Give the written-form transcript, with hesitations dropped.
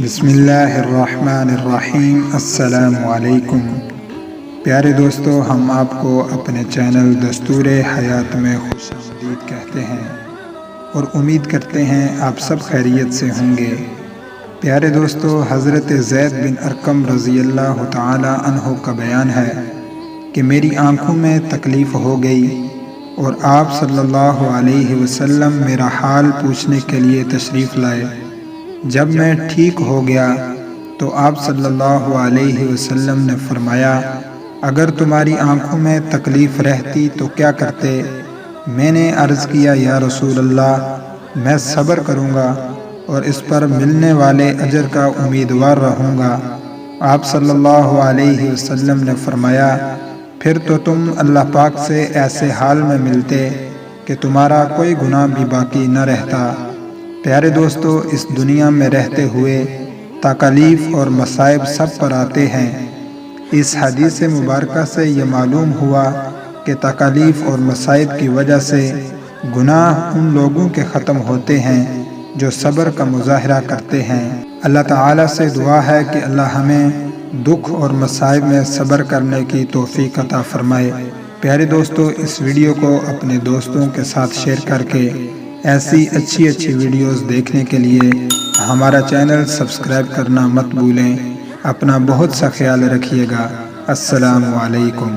بسم اللہ الرحمن الرحیم۔ السلام علیکم پیارے دوستو، ہم آپ کو اپنے چینل دستور حیات میں خوش آمدید کہتے ہیں اور امید کرتے ہیں آپ سب خیریت سے ہوں گے۔ پیارے دوستو، حضرت زید بن ارقم رضی اللہ تعالی عنہ کا بیان ہے کہ میری آنکھوں میں تکلیف ہو گئی اور آپ صلی اللہ علیہ وسلم میرا حال پوچھنے کے لیے تشریف لائے۔ جب میں ٹھیک ہو گیا تو آپ صلی اللہ علیہ وسلم نے فرمایا، اگر تمہاری آنکھوں میں تکلیف رہتی تو کیا کرتے؟ میں نے عرض کیا، یا رسول اللہ، میں صبر کروں گا اور اس پر ملنے والے اجر کا امیدوار رہوں گا۔ آپ صلی اللہ علیہ وسلم نے فرمایا، پھر تو تم اللہ پاک سے ایسے حال میں ملتے کہ تمہارا کوئی گناہ بھی باقی نہ رہتا۔ پیارے دوستو، اس دنیا میں رہتے ہوئے تکالیف اور مصائب سب پر آتے ہیں۔ اس حدیث مبارکہ سے یہ معلوم ہوا کہ تکالیف اور مصائب کی وجہ سے گناہ ان لوگوں کے ختم ہوتے ہیں جو صبر کا مظاہرہ کرتے ہیں۔ اللہ تعالیٰ سے دعا ہے کہ اللہ ہمیں دکھ اور مصائب میں صبر کرنے کی توفیق عطا فرمائے۔ پیارے دوستو، اس ویڈیو کو اپنے دوستوں کے ساتھ شیئر کر کے ایسی اچھی ویڈیوز دیکھنے کے لیے ہمارا چینل سبسکرائب کرنا مت بھولیں۔ اپنا بہت سا خیال رکھیے گا۔ السلام علیکم۔